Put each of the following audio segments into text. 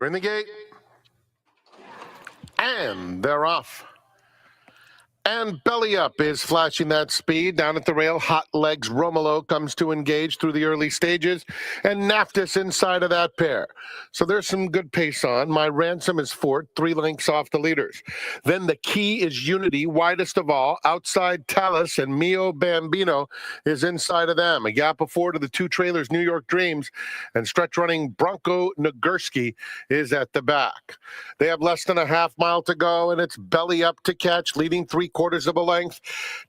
We're in the gate. And they're off. And Belly Up is flashing that speed down at the rail. Hot Legs Romolo comes to engage through the early stages, and Naftis inside of that pair. So there's some good pace on. My Ransom is fourth, 3 lengths off the leaders. Then the Key is Unity, widest of all. Outside Talus and Mio Bambino is inside of them. A gap of 4 to the 2 trailers, New York Dreams, and stretch running Bronco Nagurski is at the back. They have less than a half mile to go, and it's Belly Up to catch, leading 3/4 of a length.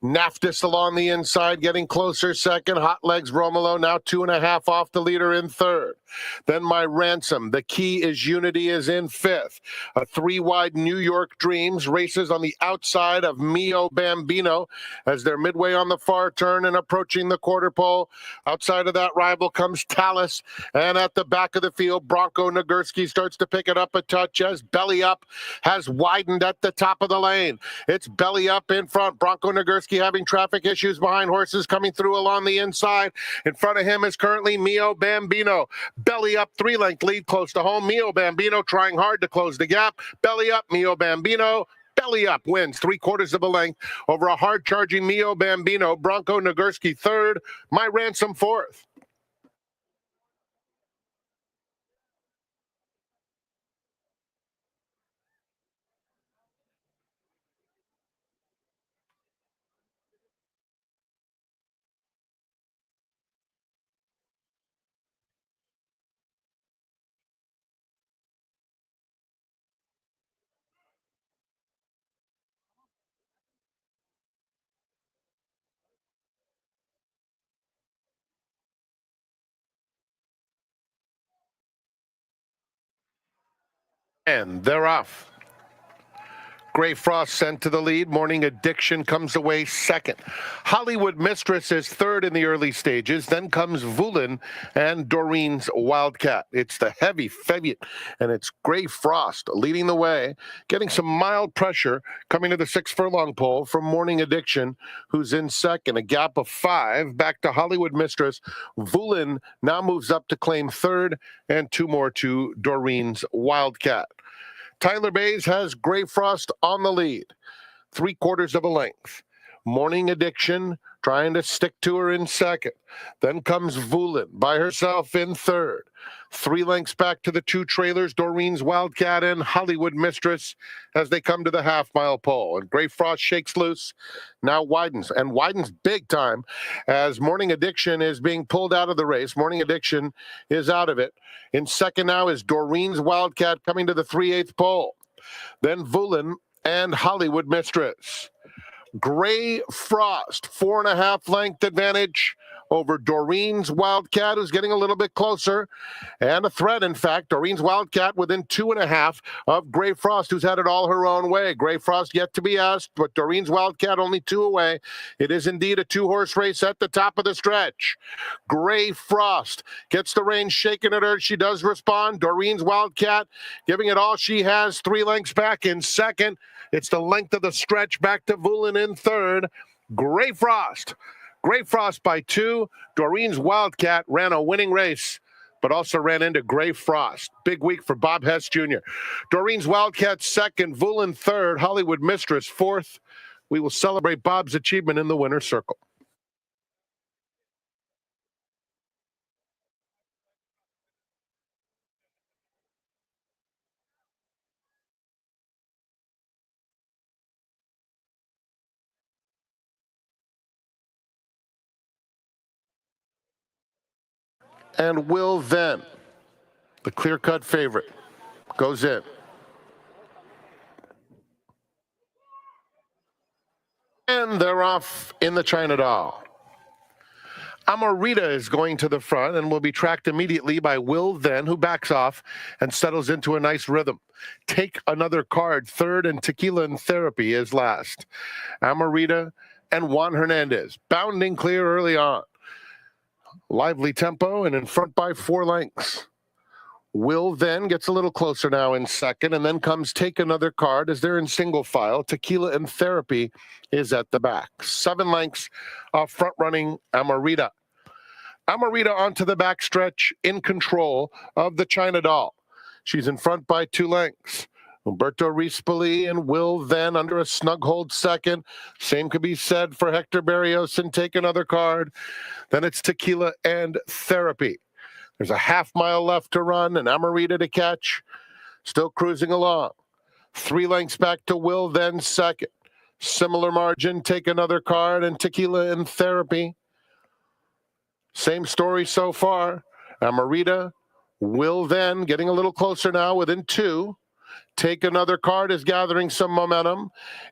Naftis along the inside, getting closer second. Hot Legs Romolo now 2.5 off the leader in third. Then My Ransom, the Key is Unity, is in fifth. A 3-wide New York Dreams races on the outside of Mio Bambino as they're midway on the far turn and approaching the quarter pole. Outside of that rival comes Talus, and at the back of the field, Bronco Nagurski starts to pick it up a touch as Belly Up has widened at the top of the lane. It's Belly Up in front. Bronco Nagurski having traffic issues behind horses coming through along the inside. In front of him is currently Mio Bambino. Belly Up 3-length lead close to home. Mio Bambino trying hard to close the gap. Belly Up, Mio Bambino. Belly Up wins 3/4 of a length over a hard-charging Mio Bambino. Bronco Nagurski third. My Ransom fourth. And they're off. Gray Frost sent to the lead. Morning Addiction comes away second. Hollywood Mistress is third in the early stages. Then comes Vulin and Doreen's Wildcat. It's the heavy favorite, and it's Gray Frost leading the way, getting some mild pressure coming to the 6-furlong pole from Morning Addiction, who's in second. A gap of 5 back to Hollywood Mistress. Vulin now moves up to claim third, and 2 more to Doreen's Wildcat. Tyler Bays has Gray Frost on the lead, 3/4 of a length. Morning Addiction trying to stick to her in second. Then comes Vulin by herself in third. 3 lengths back to the 2 trailers, Doreen's Wildcat and Hollywood Mistress, as they come to the half-mile pole. And Gray Frost shakes loose, now widens, and widens big time as Morning Addiction is being pulled out of the race. Morning Addiction is out of it. In second now is Doreen's Wildcat coming to the 3/8 pole. Then Vulin and Hollywood Mistress. Gray Frost, 4.5 length advantage over Doreen's Wildcat, who's getting a little bit closer. And a threat, in fact. Doreen's Wildcat within 2.5 of Gray Frost, who's had it all her own way. Gray Frost yet to be asked, but Doreen's Wildcat only 2 away. It is indeed a 2-horse race at the top of the stretch. Gray Frost gets the reins shaken at her. She does respond. Doreen's Wildcat giving it all she has, 3 lengths back in second. It's the length of the stretch back to Vulin in third. Gray Frost by 2. Doreen's Wildcat ran a winning race, but also ran into Gray Frost. Big week for Bob Hess Jr. Doreen's Wildcat second, Vulin third, Hollywood Mistress fourth. We will celebrate Bob's achievement in the winner's circle. And Will Venn, the clear-cut favorite, goes in. And they're off in the China Doll. Amarita is going to the front and will be tracked immediately by Will Venn, who backs off and settles into a nice rhythm. Take Another Card, third, and Tequila and Therapy is last. Amarita and Juan Hernandez bounding clear early on. Lively tempo and in front by 4 lengths. Will then gets a little closer now in second, and then comes Take Another Card as they're in single file. Tequila and Therapy is at the back. 7 lengths off front-running Amarita. Amarita onto the backstretch in control of the China Doll. She's in front by 2 lengths. Umberto Rispoli and Will Then under a snug hold second. Same could be said for Hector Barrios and Take Another Card. Then it's Tequila and Therapy. There's a half-mile left to run and Amarita to catch. Still cruising along. 3 lengths back to Will Then second. Similar margin, Take Another Card and Tequila and Therapy. Same story so far. Amarita, Will Then getting a little closer now within 2. Take Another Card is gathering some momentum,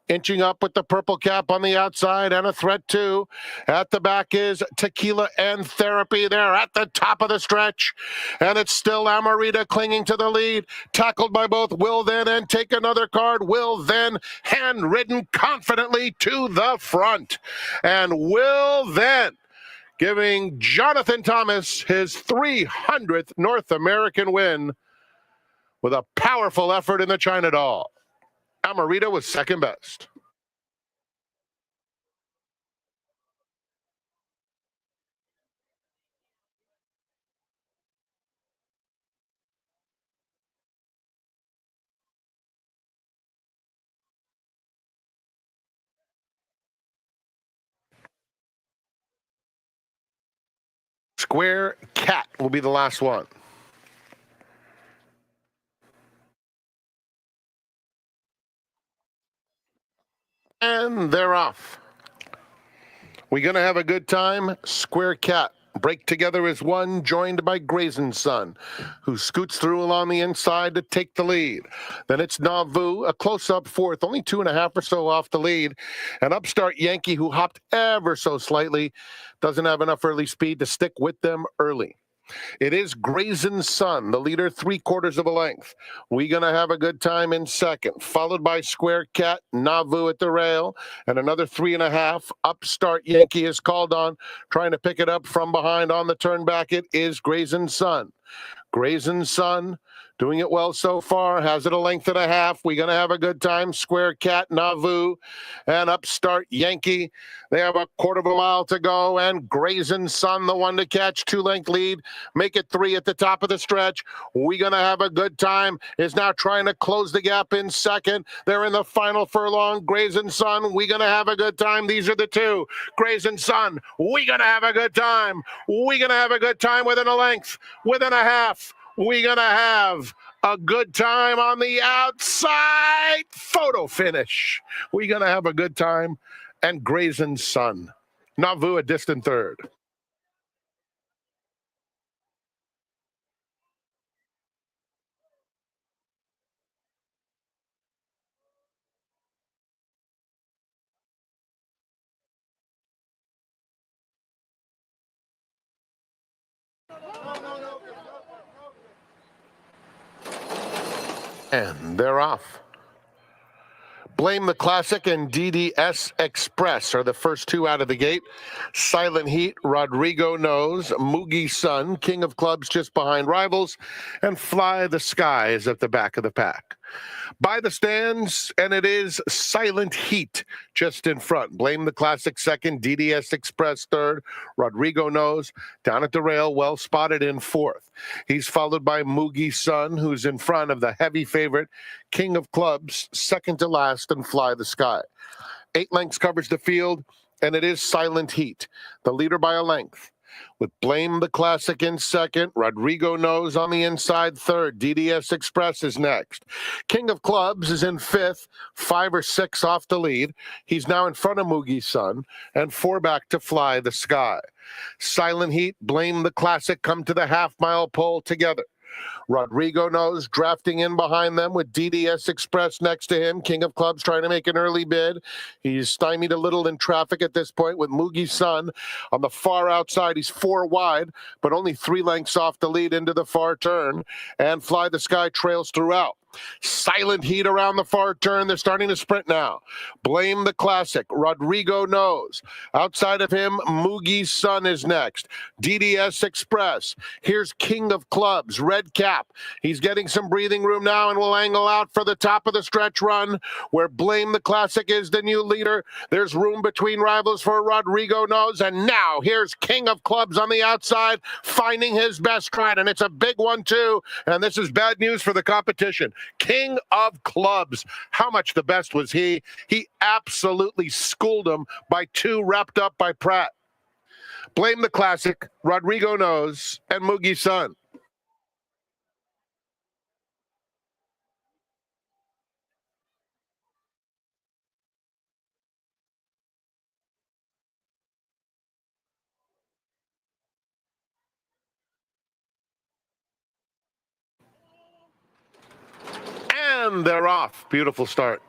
inching up with the purple cap on the outside and a threat too. At the back is Tequila and Therapy. They're at the top of the stretch, and it's still Amarita clinging to the lead, tackled by both Will Then and Take Another Card. Will Then hand-ridden confidently to the front, and Will Then giving Jonathan Thomas his 300th North American win with a powerful effort in the China Doll. Amarita was second best. Square Cat will be the last one. And they're off. We gonna have a good time? Square Cat. Break together as one, joined by Brazen Sun, who scoots through along the inside to take the lead. Then it's Nauvoo, a close-up fourth, only 2.5 or so off the lead. And Upstart Yankee, who hopped ever so slightly, doesn't have enough early speed to stick with them early. It is Brazen Sun, the leader, 3/4 of a length. We gonna have a good time in second, followed by Square Cat, Nauvoo at the rail, and another 3.5. Upstart Yankee is called on, trying to pick it up from behind on the turn back. It is Brazen Sun. Brazen Sun doing it well so far, has it a length and a half. We gonna have a good time. Square Cat, Nauvoo, and Upstart Yankee. They have a 1/4 mile to go, and Brazen Sun, the one to catch, 2-length lead. Make it 3 at the top of the stretch. We gonna have a good time is now trying to close the gap in second. They're in the final furlong. Brazen Sun, we gonna have a good time. These are the 2. Brazen Sun, we gonna have a good time. We gonna have a good time within a length, within a half. We gonna have a good time on the outside. Photo finish. We gonna have a good time. And Brazen Sun. Nauvoo a distant third. And they're off. Blame the Classic and DDS Express are the first 2 out of the gate. Silent Heat, Rodrigo Knows, Moogie Sun, King of Clubs just behind Rivals, and Fly the Sky is at the back of the pack. By the stands, and it is Silent Heat just in front. Blame the Classic second, DDS Express third, Rodrigo Knows down at the rail, well spotted in fourth. He's followed by Moogie Sun, who's in front of the heavy favorite, King of Clubs, second to last, and Fly the Sky. 8 lengths covers the field, and it is Silent Heat, the leader by a length. With Blame the Classic in second, Rodrigo Knows on the inside third, DDS Express is next. King of Clubs is in fifth, 5 or 6 off the lead. He's now in front of Moogie Sun, and 4 back to Fly the Sky. Silent Heat, Blame the Classic come to the half-mile pole together. Rodrigo Knows drafting in behind them with DDS Express next to him. King of Clubs trying to make an early bid. He's stymied a little in traffic at this point with Moogie Sun on the far outside. He's 4 wide, but only 3 lengths off the lead into the far turn. And Fly the Sky trails throughout. Silent heat around the far turn. They're starting to sprint now. Blame the Classic. Rodrigo knows. Outside of him, Moogie's Son is next. DDS Express. Here's King of Clubs, Red Cap. He's getting some breathing room now and will angle out for the top of the stretch run where Blame the Classic is the new leader. There's room between rivals for Rodrigo knows. And now here's King of Clubs on the outside, finding his best stride. And it's a big one, too. And this is bad news for the competition. King of Clubs. How much the best was he? He absolutely schooled him by 2, wrapped up by Pratt. Blame the Classic, Rodrigo knows, and Moogie's Son. And they're off. Beautiful start.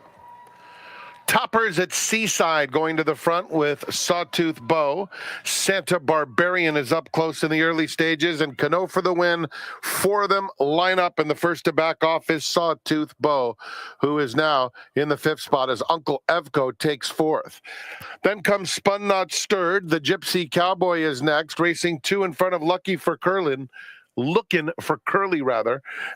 Toppers at Seaside going to the front with Sawtooth Bow. Santa Barbarian is up close in the early stages, and Cano for the win. 4 of them line up, and the first to back off is Sawtooth Bow, who is now in the 5th spot as Uncle Evco takes 4th. Then comes Spun Not Stirred. The Gypsy Cowboy is next, racing 2 in front of Looking for Curly,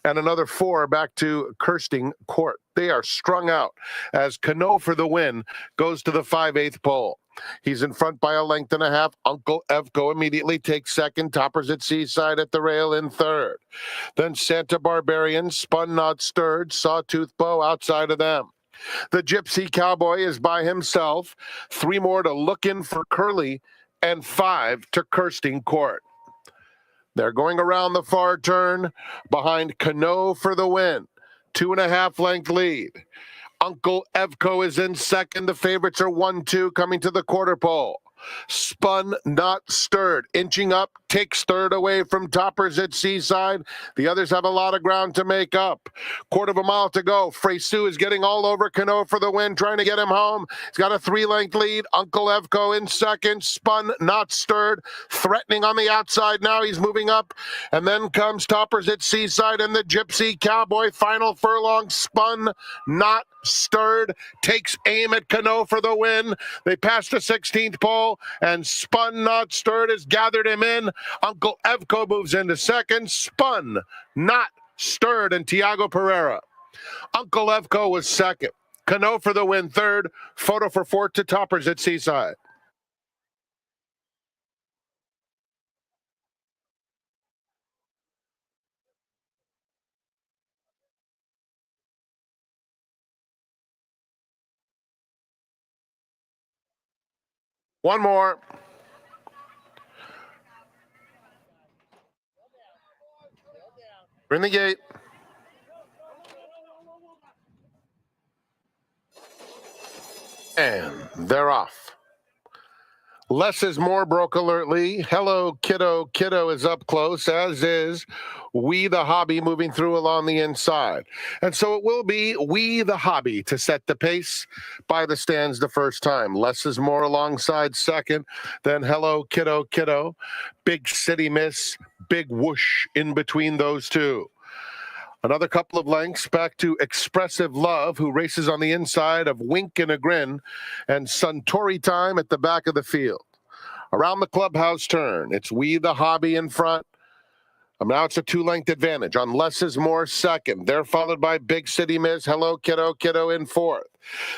and another 4 back to Kirsting Court. They are strung out as Cano for the win goes to the 5/8 pole. He's in front by a length and a half. Uncle Evco immediately takes second. Toppers at Seaside at the rail in third. Then Santa Barbarian, Spun Not Stirred, Sawtooth Bow outside of them. The Gypsy Cowboy is by himself. 3 more to Lookin' for Curly and 5 to Kirsting Court. They're going around the far turn behind Cano for the win. 2.5 length lead. Uncle Evco is in second. The favorites are 1-2 coming to the quarter pole. Spun Not Stirred, inching up, takes third away from Toppers at Seaside. The others have a lot of ground to make up. 1/4 mile to go. Freysu is getting all over Cano for the win, trying to get him home. He's got a 3-length lead. Uncle Evco in second. Spun Not Stirred, threatening on the outside now. He's moving up. And then comes Toppers at Seaside and the Gypsy Cowboy. Final furlong. Spun Not Stirred takes aim at Cano for the win. They pass the 16th pole, and Spun Not Stirred has gathered him in. Uncle Evco moves into second. Spun Not Stirred and Tiago Pereira. Uncle Evco was second. Cano for the win third. Photo for 4 to Toppers at Seaside. One more. We're in the gate. And they're off. Less is more broke alertly. Hello, Kiddo. Kiddo is up close, as is We the Hobby moving through along the inside. And so it will be We the Hobby to set the pace by the stands the first time. Less is more alongside second. Then Hello, Kiddo. Kiddo. Big City Miss, Big Whoosh in between those two. Another couple of lengths back to Expressive Love, who races on the inside of Wink and a Grin, and Suntory Time at the back of the field. Around the clubhouse turn, it's We the Hobby in front. Now it's a 2-length advantage on Less is More second. They're followed by Big City Miss, Hello Kiddo, Kiddo in fourth.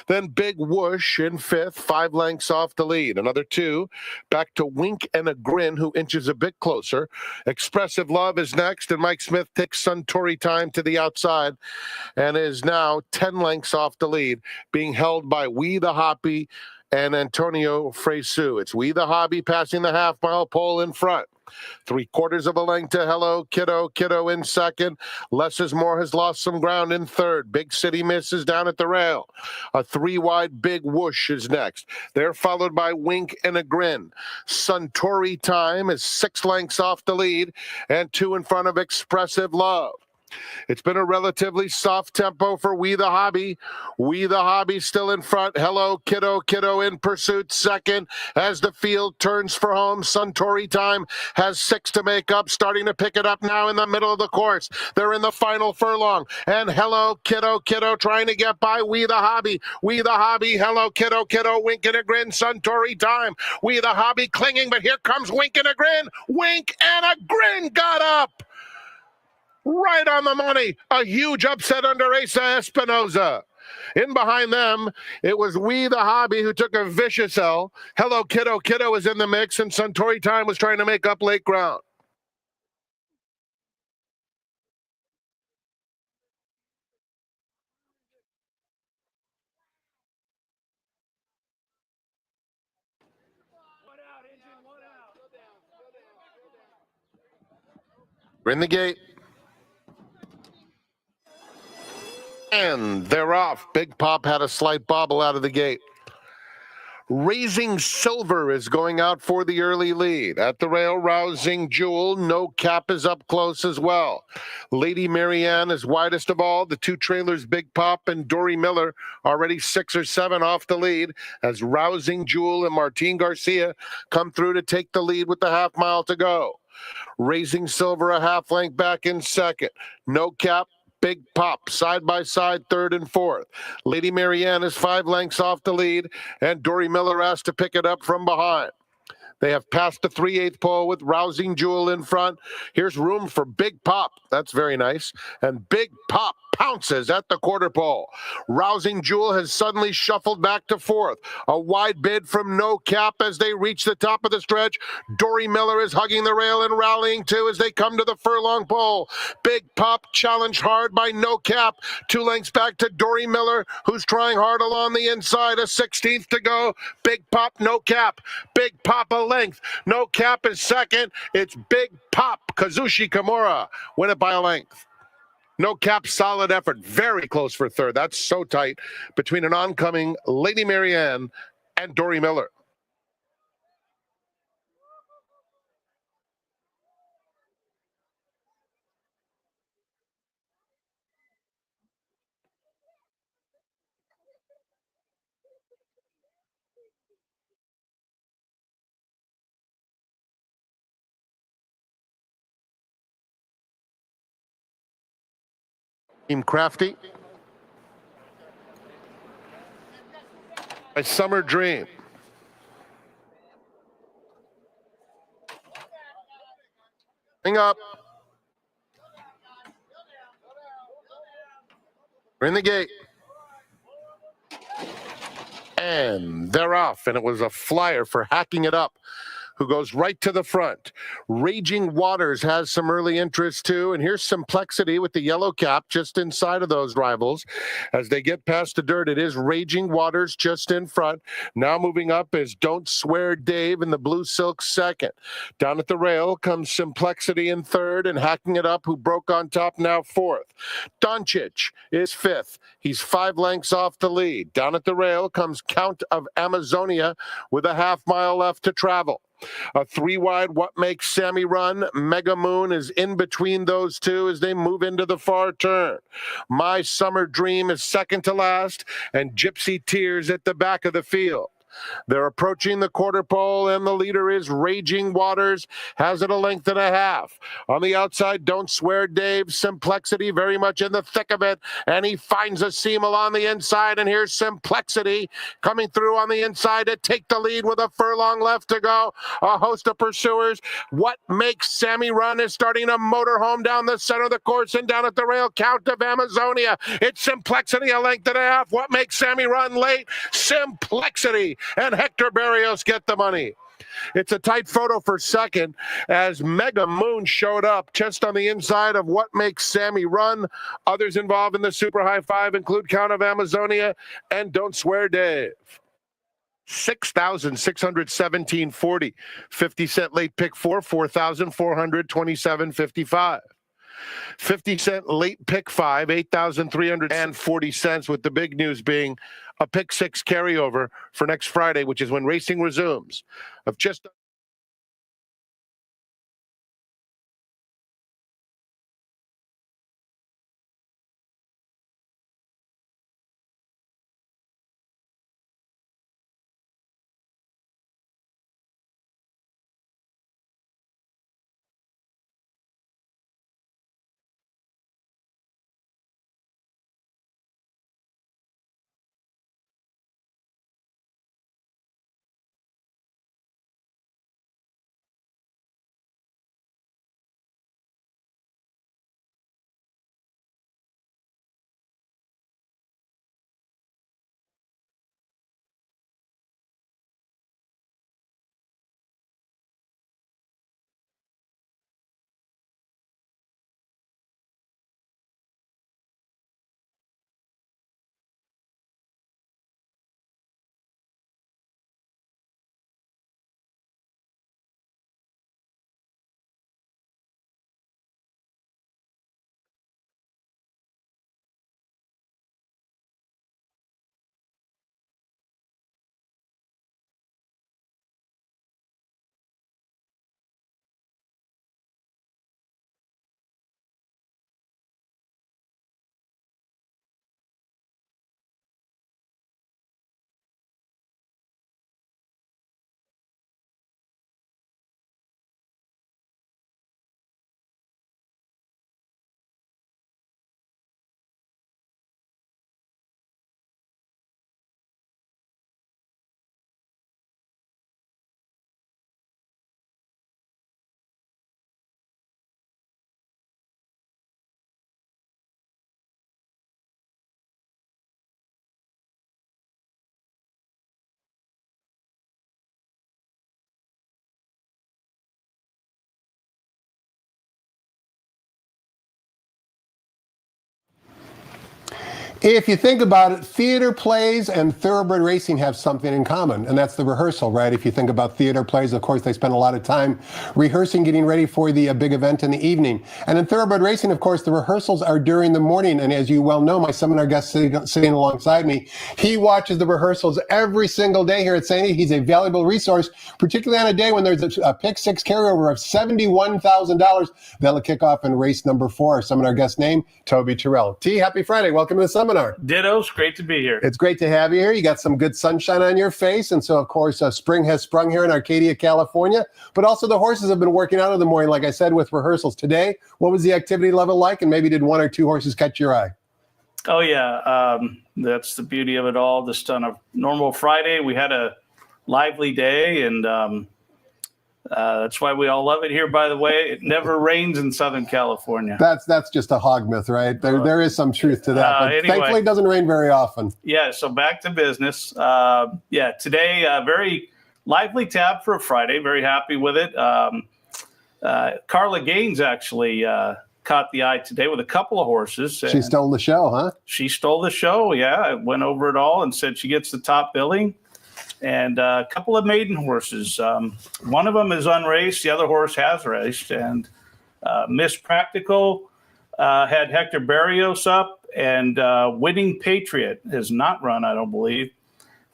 Then Big Whoosh in fifth, 5 lengths off the lead. Another 2 back to Wink and a Grin, who inches a bit closer. Expressive Love is next, and Mike Smith takes Suntory Time to the outside and is now 10 lengths off the lead, being held by We the Hobby and Antonio Freysu. It's We the Hobby passing the half-mile pole in front. 3/4 of a length to Hello Kiddo, Kiddo in second. Less is More has lost some ground in third. Big City Miss is down at the rail. A 3-wide Big Whoosh is next. They're followed by Wink and a Grin. Suntory Time is 6 lengths off the lead and 2 in front of Expressive Love. It's been a relatively soft tempo for We the Hobby. We the Hobby still in front. Hello, Kiddo. Kiddo in pursuit second as the field turns for home. Suntory Time has 6 to make up, starting to pick it up now in the middle of the course. They're in the final furlong. And Hello, Kiddo. Kiddo trying to get by We the Hobby. We the Hobby. Hello, Kiddo. Kiddo. Wink and a grin. Suntory Time. We the Hobby clinging, but here comes Wink and a grin. Wink and a grin got up. Right on the money. A huge upset under Asa Espinoza. In behind them, it was We the Hobby who took a vicious L. Hello, Kiddo. Kiddo was in the mix, and Suntory Time was trying to make up late ground. We're in the gate. And they're off. Big Pop had a slight bobble out of the gate. Raising Silver is going out for the early lead. At the rail, Rousing Jewel. No Cap is up close as well. Lady Marianne is widest of all. The 2 trailers, Big Pop and Dory Miller, already 6 or 7 off the lead as Rousing Jewel and Martine Garcia come through to take the lead with the half mile to go. Raising Silver a half length back in second. No Cap, Big Pop, side by side, third and fourth. Lady Marianne is 5 lengths off the lead, and Dory Miller has to pick it up from behind. They have passed the 3/8 pole with Rousing Jewel in front. Here's room for Big Pop. That's very nice. And Big Pop pounces at the quarter pole. Rousing Jewel has suddenly shuffled back to fourth. A wide bid from No Cap as they reach the top of the stretch. Dory Miller is hugging the rail and rallying too as they come to the furlong pole. Big Pop challenged hard by No Cap. 2 lengths back to Dory Miller, who's trying hard along the inside. A 16th to go. Big Pop, No Cap. Big Pop a length. No Cap is second. It's Big Pop. Kazushi Kimura win it by a length. No Cap, solid effort. Very close for third. That's so tight between an oncoming Lady Marianne and Dory Miller. Team Crafty. A Summer Dream. Hang up. We're in the gate. And they're off. And it was a flyer for Hacking It Up, who goes right to the front. Raging Waters has some early interest too. And here's Simplexity with the yellow cap just inside of those rivals. As they get past the dirt, it is Raging Waters just in front. Now moving up is Don't Swear Dave in the blue silk second. Down at the rail comes Simplexity in third and Hacking It Up, who broke on top, now fourth. Doncic is fifth. He's 5 lengths off the lead. Down at the rail comes Count of Amazonia with a half mile left to travel. A 3 wide, What Makes Sammy Run. Mega Moon is in between those two as they move into the far turn. My Summer Dream is second to last, and Gypsy Tears at the back of the field. They're approaching the quarter pole, and the leader is Raging Waters, has it a length and a half. On the outside, Don't Swear Dave, Simplexity very much in the thick of it, and he finds a seam along the inside, and here's Simplexity coming through on the inside to take the lead with a furlong left to go. A host of pursuers. What Makes Sammy Run is starting to motor home down the center of the course and down at the rail. Count of Amazonia. It's Simplexity a length and a half. What Makes Sammy Run late? Simplexity and Hector Barrios get the money. It's a tight photo for second as Mega Moon showed up just on the inside of What Makes Sammy Run. Others involved in the Super High Five include Count of Amazonia and Don't Swear Dave. 6,617.40. 50-cent late pick 4, 4,427.55. 50-cent late pick 5, 8,340 cents, with the big news being a pick 6 carryover for next Friday, which is when racing resumes, of just If you think about it, theater plays and thoroughbred racing have something in common, and that's the rehearsal, right? If you think about theater plays, of course, they spend a lot of time rehearsing, getting ready for the big event in the evening. And in thoroughbred racing, of course, the rehearsals are during the morning. And as you well know, my seminar guest sitting alongside me, he watches the rehearsals every single day here at St. He's a valuable resource, particularly on a day when there's a pick six carryover of $71,000. That'll kick off in race number 4. Our seminar guest name, Toby Turrell. T, happy Friday. Welcome to the seminar. Ditto. It's great to be here. It's great to have you here. You got some good sunshine on your face. And so, of course, spring has sprung here in Arcadia, California. But also the horses have been working out in the morning, like I said, with rehearsals today. What was the activity level like? And maybe did 1 or 2 horses catch your eye? Oh, yeah. That's the beauty of it all. Just on a normal Friday, we had a lively day, and that's why we all love it here, by the way. It never rains in Southern California. That's just a hog myth, right? There is some truth to that. But anyway, thankfully, it doesn't rain very often. Yeah, so back to business. Today, very lively tab for a Friday. Very happy with it. Carla Gaines actually caught the eye today with a couple of horses. She stole the show, huh? She stole the show, yeah. I went over it all and said she gets the top billing. And a couple of maiden horses. One of them is unraced. The other horse has raced. And Miss Practical had Hector Barrios up. And Winning Patriot has not run, I don't believe.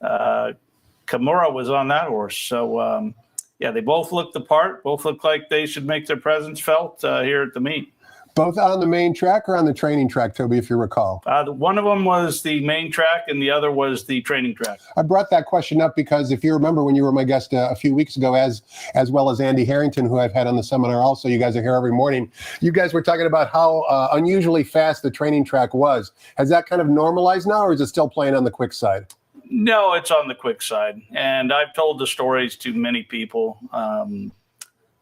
Kimura was on that horse. So, they both look the part. Both look like they should make their presence felt here at the meet. Both on the main track or on the training track, Toby, if you recall? One of them was the main track and the other was the training track. I brought that question up because if you remember when you were my guest a few weeks ago, as well as Andy Harrington, who I've had on the seminar also, you guys are here every morning, you guys were talking about how unusually fast the training track was. Has that kind of normalized now, or is it still playing on the quick side? No, it's on the quick side. And I've told the stories to many people.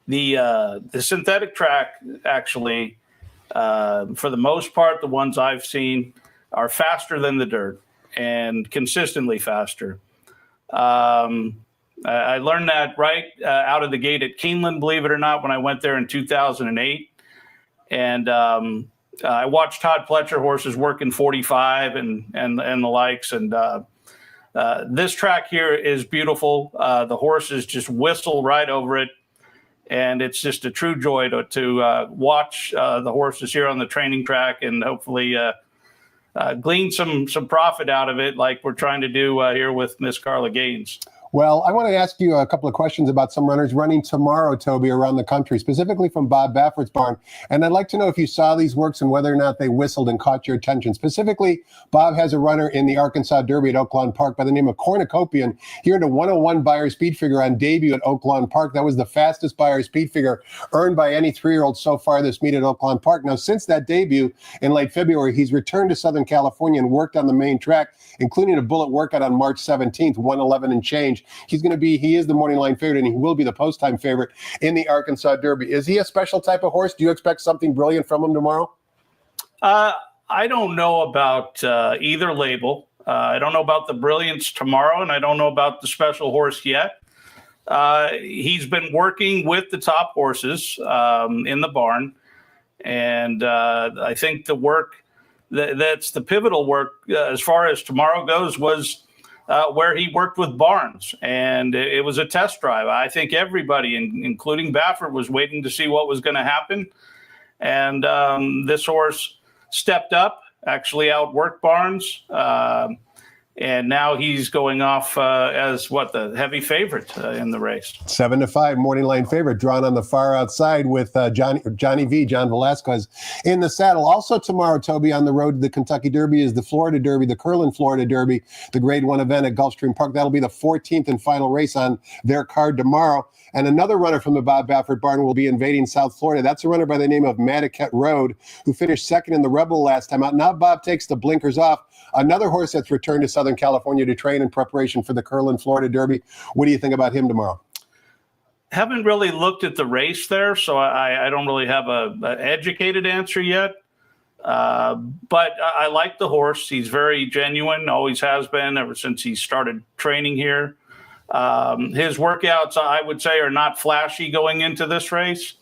The synthetic track actually, for the most part, the ones I've seen are faster than the dirt and consistently faster. I learned that right out of the gate at Keeneland, believe it or not, when I went there in 2008. And I watched Todd Pletcher horses working 45 and the likes. And this track here is beautiful. The horses just whistle right over it. And it's just a true joy to watch the horses here on the training track and hopefully glean some profit out of it like we're trying to do here with Miss Carla Gaines. Well, I want to ask you a couple of questions about some runners running tomorrow, Toby, around the country, specifically from Bob Baffert's barn. And I'd like to know if you saw these works and whether or not they whistled and caught your attention. Specifically, Bob has a runner in the Arkansas Derby at Oaklawn Park by the name of Cornucopian. He earned a 101 Beyer speed figure on debut at Oaklawn Park. That was the fastest Beyer speed figure earned by any 3-year-old so far this meet at Oaklawn Park. Now, since that debut in late February, he's returned to Southern California and worked on the main track, including a bullet workout on March 17th, 111 and change. He is the morning line favorite, and he will be the post-time favorite in the Arkansas Derby. Is he a special type of horse? Do you expect something brilliant from him tomorrow? I don't know about either label. I don't know about the brilliance tomorrow, and I don't know about the special horse yet. He's been working with the top horses in the barn, and I think the work that's the pivotal work as far as tomorrow goes was where he worked with Barnes, and it was a test drive. I think everybody, including Baffert, was waiting to see what was going to happen. And this horse stepped up, actually outworked Barnes. And now he's going off as the heavy favorite in the race. 7-5 morning line favorite, drawn on the far outside with John Velasquez in the saddle. Also tomorrow, Toby, on the road to the Kentucky Derby is the Florida Derby, the Curlin Florida Derby, the Grade 1 event at Gulfstream Park. That'll be the 14th and final race on their card tomorrow. And another runner from the Bob Baffert barn will be invading South Florida. That's a runner by the name of Madaket Road, who finished second in the Rebel last time out. Now Bob takes the blinkers off. Another horse that's returned to Southern California to train in preparation for the Curlin Florida Derby. What do you think about him tomorrow? Haven't really looked at the race there, so I don't really have an educated answer yet. But I like the horse. He's very genuine, always has been ever since he started training here. His workouts, I would say, are not flashy going into this race.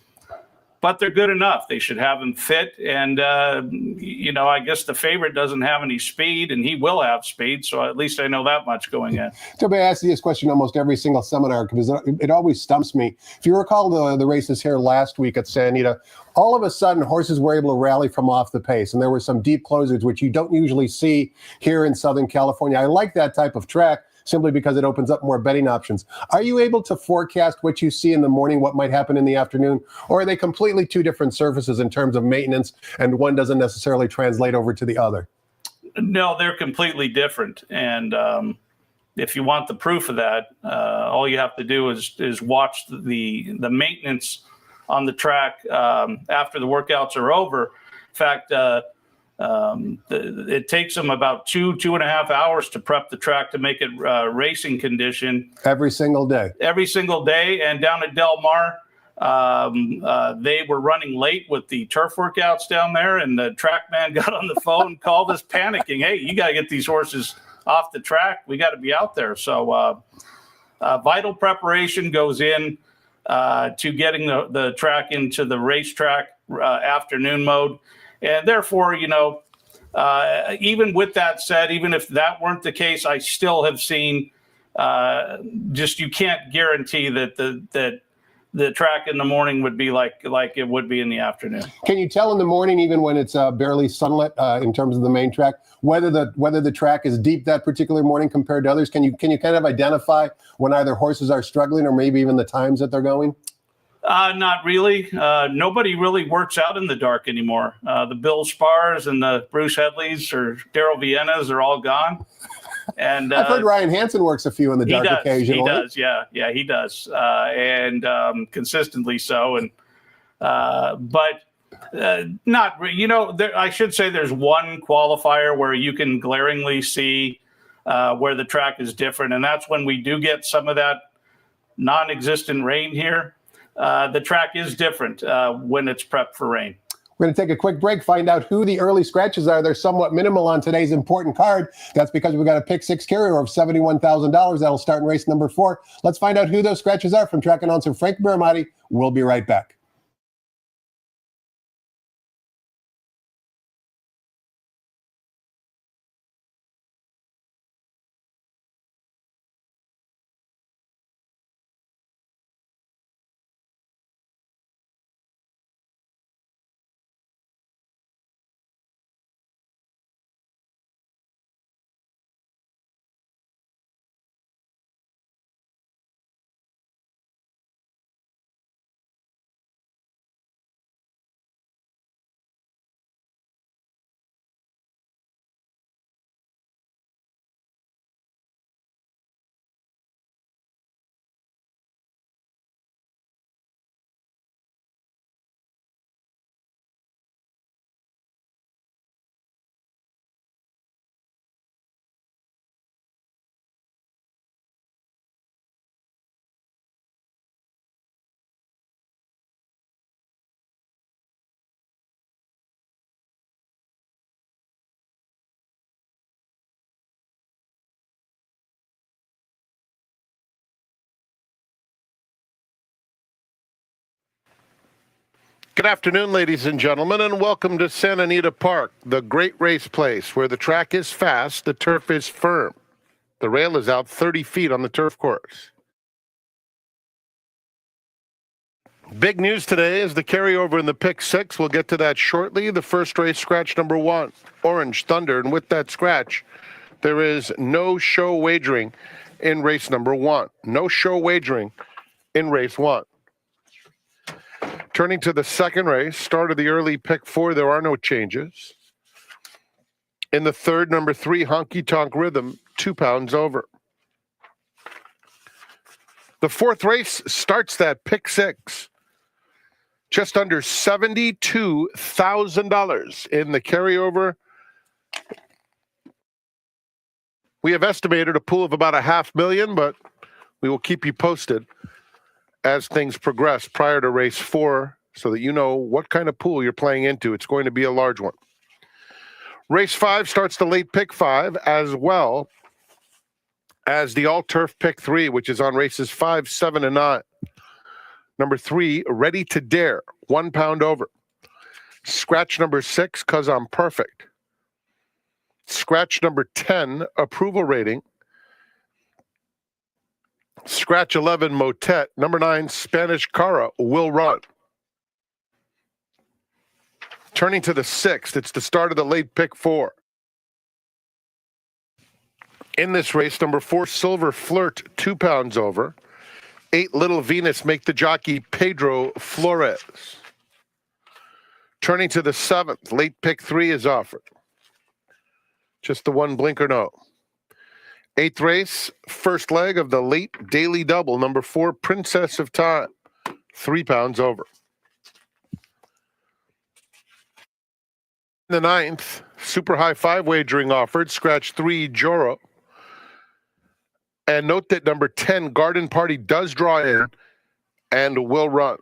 but they're good enough. They should have them fit. And, I guess the favorite doesn't have any speed, and he will have speed. So at least I know that much going in. Toby, I ask you this question almost every single seminar because it always stumps me. If you recall the races here last week at Santa Anita, all of a sudden horses were able to rally from off the pace, and there were some deep closers, which you don't usually see here in Southern California. I like that type of track simply because it opens up more betting options. Are you able to forecast what you see in the morning, what might happen in the afternoon, or are they completely two different surfaces in terms of maintenance, and one doesn't necessarily translate over to the other? No, they're completely different. And if you want the proof of that, all you have to do is watch the maintenance on the track after the workouts are over. In fact, it takes them about 2.5 hours to prep the track to make it racing condition. Every single day. Every single day. And down at Del Mar, they were running late with the turf workouts down there, and the track man got on the phone, called us panicking. Hey, you got to get these horses off the track. We got to be out there. So vital preparation goes in to getting the track into the racetrack afternoon mode. And therefore, even with that said, even if that weren't the case, I still have seen you can't guarantee that the track in the morning would be like it would be in the afternoon. Can you tell in the morning, even when it's barely sunlit in terms of the main track, whether the track is deep that particular morning compared to others? Can you kind of identify when either horses are struggling or maybe even the times that they're going? Not really. Nobody really works out in the dark anymore. The Bill Spars and the Bruce Headleys or Daryl Viennas are all gone. And I've heard Ryan Hansen works a few in the dark occasionally. He does, yeah, he does, and consistently so. And but not, I should say there's one qualifier where you can glaringly see where the track is different, and that's when we do get some of that non-existent rain here. The track is different when it's prepped for rain. We're going to take a quick break, find out who the early scratches are. They're somewhat minimal on today's important card. That's because we've got a pick six carryover of $71,000. That'll start in race number 4. Let's find out who those scratches are from track announcer Frank Baramati. We'll be right back. Good afternoon, ladies and gentlemen, and welcome to Santa Anita Park, the great race place where the track is fast, the turf is firm. The rail is out 30 feet on the turf course. Big news today is the carryover in the pick six. We'll get to that shortly. The first race, scratch number 1, Orange Thunder. And with that scratch, there is no show wagering in race number 1. No show wagering in race 1. Turning to the second race, start of the early pick 4, there are no changes. In the third, number 3, Honky Tonk Rhythm, 2 pounds over. The fourth race starts that pick 6. Just under $72,000 in the carryover. We have estimated a pool of about $500,000, but we will keep you posted as things progress prior to race 4 so that you know what kind of pool you're playing into. It's going to be a large one. Race 5 starts the late pick 5 as well as the all-turf pick 3, which is on races 5, 7, and 9. Number 3, Ready to Dare, 1 pound over. Scratch number 6, 'Cause I'm Perfect. Scratch number 10, Approval Rating. Scratch 11, Motet. Number 9, Spanish Cara, Will Run. Turning to the 6th, it's the start of the late pick 4. In this race, number 4, Silver Flirt, 2 pounds over. 8, Little Venus, make the jockey Pedro Flores. Turning to the 7th, late pick 3 is offered. Just the one blinker no. 8th race, first leg of the late daily double, number 4, Princess of Time, 3 pounds over. The 9th, super high 5 wagering offered, scratch 3, Joro. And note that number 10, Garden Party, does draw in and will run.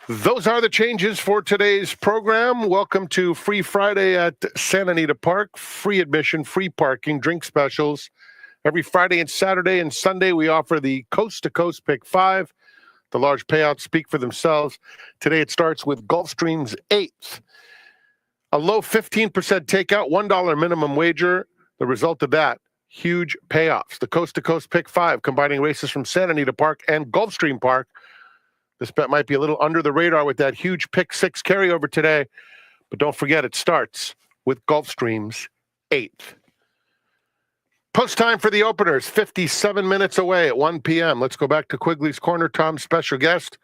Those are the changes for today's program. Welcome to Free Friday at Santa Anita Park. Free admission, free parking, drink specials. Every Friday and Saturday and Sunday, we offer the Coast to Coast Pick 5. The large payouts speak for themselves. Today, it starts with Gulfstream's 8th. A low 15% takeout, $1 minimum wager. The result of that, huge payoffs. The Coast to Coast Pick 5, combining races from Santa Anita Park and Gulfstream Park. This bet might be a little under the radar with that huge pick 6 carryover today, but don't forget it starts with Gulfstream's 8th. Post time for the openers, 57 minutes away at 1 p.m. Let's go back to Quigley's Corner. Tom's special guest,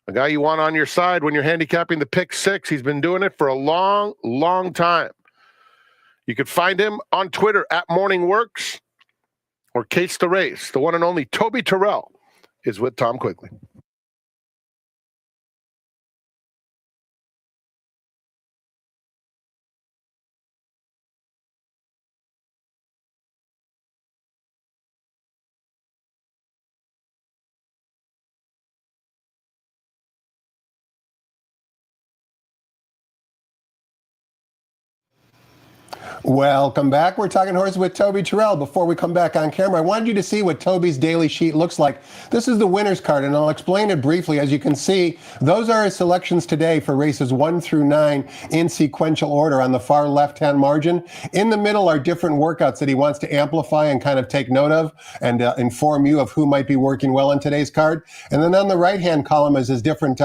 a guy you want on your side when you're handicapping the pick 6. He's been doing it for a long, long time. You could find him on Twitter at MorningWorks or Case the Race. The one and only Toby Turrell is with Tom Quigley. Welcome back. We're talking horses with Toby Turrell. Before we come back on camera, I wanted you to see what Toby's daily sheet looks like. This is the winner's card, and I'll explain it briefly. As you can see, those are his selections today for races 1 through 9 in sequential order on the far left-hand margin. In the middle are different workouts that he wants to amplify and kind of take note of and inform you of who might be working well on today's card. And then on the right-hand column is his different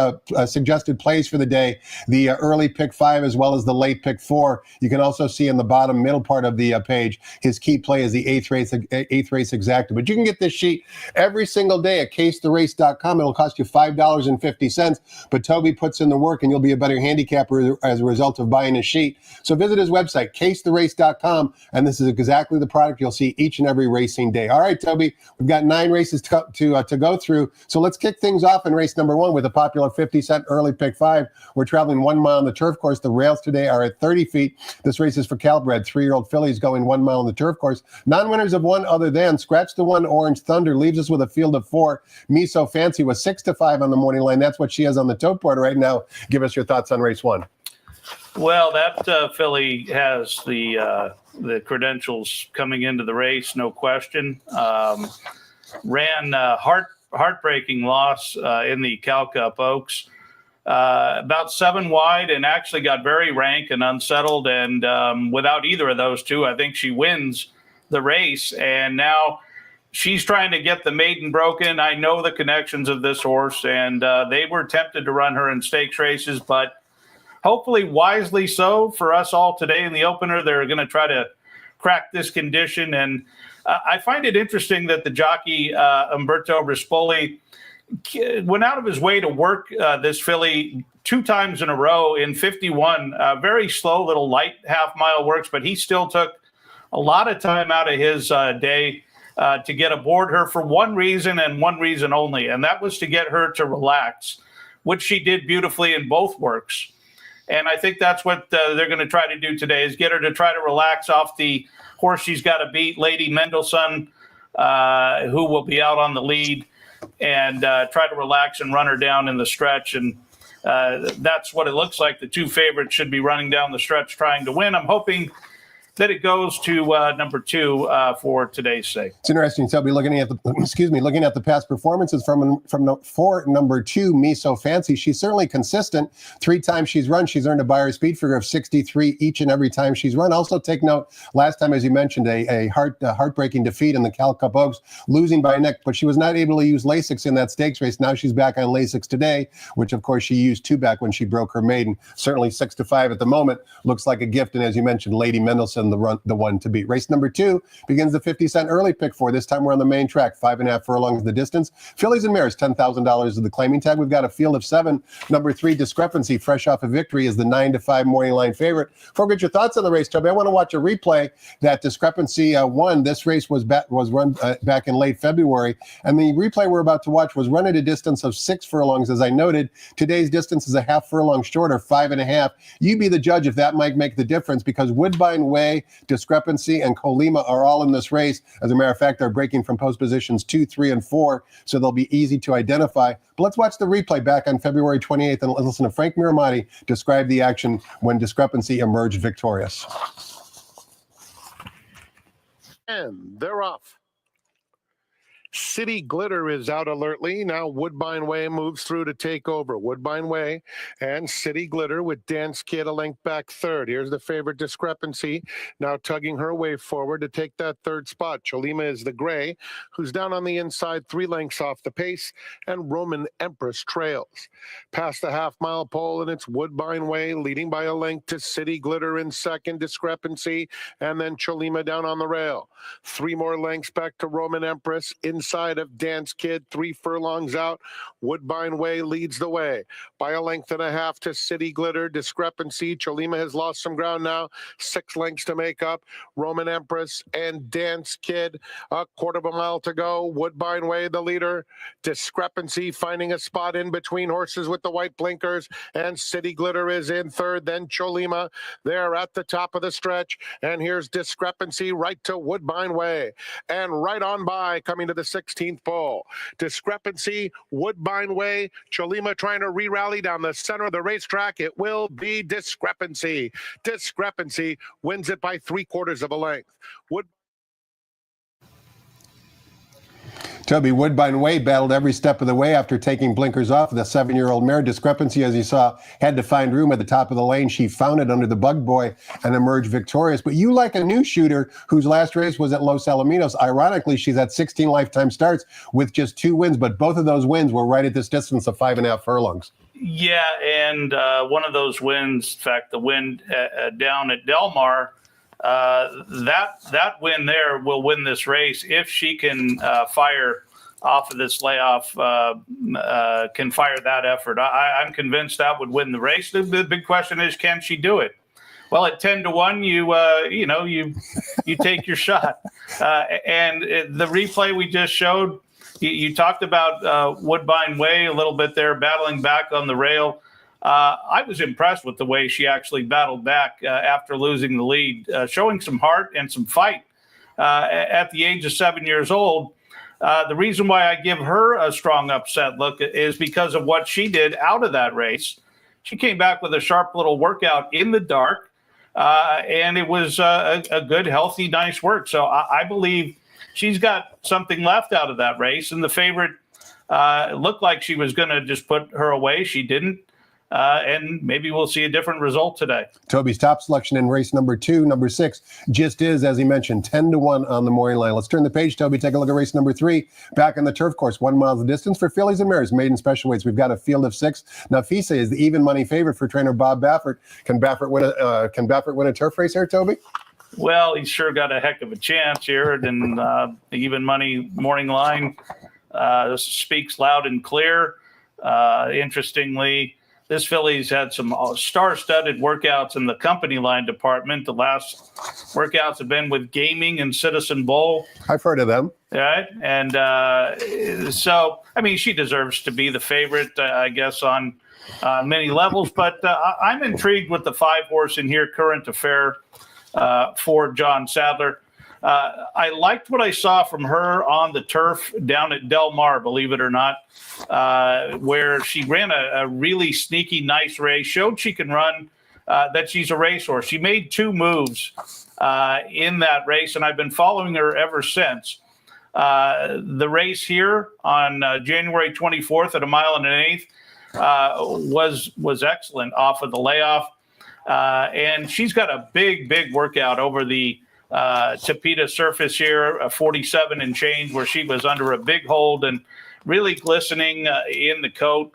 suggested plays for the day, the early pick 5 as well as the late pick 4. You can also see in the bottom middle part of the page, his key play is the eighth race exacta. But you can get this sheet every single day at casetherace.com. It'll cost you $5.50. But Toby puts in the work, and you'll be a better handicapper as a result of buying his sheet. So visit his website, casetherace.com, and this is exactly the product you'll see each and every racing day. All right, Toby, we've got 9 races to go through. So let's kick things off in race number 1 with a popular 50-cent early pick 5. We're traveling 1 mile on the turf course. The rails today are at 30 feet. This race is for Calbred, 3-year-old fillies going 1 mile on the turf course. Non-winners of 1 other than Scratch the 1, Orange Thunder, leaves us with a field of 4. Me So Fancy was 6-5 on the morning line. That's what she has on the tote board right now. Give us your thoughts on race 1. Well, that filly has the credentials coming into the race, no question. Ran heartbreaking loss in the Cal Cup Oaks. About 7 wide, and actually got very rank and unsettled. And without either of those two, I think she wins the race. And now she's trying to get the maiden broken. I know the connections of this horse, and they were tempted to run her in stakes races, but hopefully wisely so for us all today in the opener. They're going to try to crack this condition. And I find it interesting that the jockey, Umberto Rispoli, went out of his way to work this filly 2 times in a row in 51. Very slow little light half-mile works, but he still took a lot of time out of his day to get aboard her for one reason and one reason only, and that was to get her to relax, which she did beautifully in both works. And I think that's what they're going to try to do today, is get her to try to relax off the horse she's got to beat, Lady Mendelssohn, who will be out on the lead, and try to relax and run her down in the stretch. And that's what it looks like. The 2 favorites should be running down the stretch trying to win. I'm hoping that it goes to number 2 for today's sake. It's interesting. So, I'll be looking at the past performances for number 2, Me So Fancy. She's certainly consistent. 3 times she's run, she's earned a Beyer speed figure of 63 each and every time she's run. Also, take note, last time, as you mentioned, a heartbreaking defeat in the Cal Cup Oaks, losing by a neck, but she was not able to use Lasix in that stakes race. Now she's back on Lasix today, which of course she used 2 back when she broke her maiden. Certainly 6-5 at the moment looks like a gift. And as you mentioned, Lady Mendelssohn, the one to beat. Race number 2 begins the 50-cent early pick for. This time we're on the main track, 5.5 furlongs the distance. Fillies and mares, $10,000 is the claiming tag. We've got a field of 7. Number 3, Discrepancy, fresh off a victory, is the 9-5 morning line favorite. Before we get your thoughts on the race, Toby, I want to watch a replay. That Discrepancy won. This race was run back in late February, and the replay we're about to watch was run at a distance of 6 furlongs, as I noted. Today's distance is a half furlong shorter, 5.5. You be the judge if that might make the difference, because Woodbine Way, Discrepancy, and Colima are all in this race. As a matter of fact, they're breaking from post positions 2, 3, and 4, so they'll be easy to identify. But let's watch the replay back on February 28th and listen to Frank Miramati describe the action when Discrepancy emerged victorious. And they're off. City Glitter is out alertly. Now Woodbine Way moves through to take over. Woodbine Way and City Glitter with Dance Kid a length back third. Here's the favorite, Discrepancy, now tugging her way forward to take that third spot. Cholima is the gray, who's down on the inside 3 lengths off the pace, and Roman Empress trails. Past the half-mile pole, and it's Woodbine Way leading by a length to City Glitter in second, Discrepancy, and then Cholima down on the rail. 3 more lengths back to Roman Empress inside of Dance Kid, 3 furlongs out. Woodbine Way leads the way by a length and a half to City Glitter. Discrepancy, Cholima has lost some ground now. 6 lengths to make up. Roman Empress and Dance Kid, a quarter of a mile to go. Woodbine Way the leader. Discrepancy finding a spot in between horses with the white blinkers, and City Glitter is in third. Then Cholima, they're at the top of the stretch, and here's Discrepancy right to Woodbine Way, and right on by, coming to the 16th pole. Discrepancy, Woodbine Way, Cholima trying to re-rally down the center of the racetrack. It will be Discrepancy. Discrepancy wins it by 3/4 of a length. Toby, Woodbine Way battled every step of the way after taking blinkers off. The 7-year-old mare, Discrepancy, as you saw, had to find room at the top of the lane. She found it under the bug boy and emerged victorious. But you like a new shooter whose last race was at Los Alamitos. Ironically, she's at 16 lifetime starts with just 2 wins, but both of those wins were right at this distance of 5.5 furlongs. Yeah, and one of those wins, in fact, the win down at Del Mar, that win there will win this race if she can fire off of this layoff, can fire that effort. I'm convinced that would win the race. The big question is, can she do it? Well, at 10-1, you take your shot. And the replay we just showed, you talked about Woodbine Way a little bit there, battling back on the rail. I was impressed with the way she actually battled back after losing the lead, showing some heart and some fight at the age of 7 years old. The reason why I give her a strong upset look is because of what she did out of that race. She came back with a sharp little workout in the dark, and it was a good, healthy, nice work. So I believe she's got something left out of that race, and the favorite looked like she was going to just put her away. She didn't. And maybe we'll see a different result today. Toby's top selection in race number 2, number 6, just is, as he mentioned, 10-1 on the morning line. Let's turn the page, Toby. Take a look at race number 3, back on the turf course, 1 mile the distance for fillies and mares, maiden special weights. We've got a field of 6. Nafisa is the even money favorite for trainer Bob Baffert. Can Baffert win a turf race here, Toby? Well, he's sure got a heck of a chance here. And the even money morning line speaks loud and clear. Interestingly, this filly's had some star-studded workouts in the company line department. The last workouts have been with Gaming and Citizen Bowl. I've heard of them. Right. And so, I mean, she deserves to be the favorite, I guess, on many levels. But I'm intrigued with the 5-horse in here, Current Affair, for John Sadler. I liked what I saw from her on the turf down at Del Mar, believe it or not, where she ran a really sneaky, nice race, showed she can run that she's a racehorse. She made 2 moves in that race, and I've been following her ever since. The race here on January 24th at 1 1/8 was excellent off of the layoff. And she's got a big workout over the Tapeta surface here, a 47 and change, where she was under a big hold and really glistening in the coat.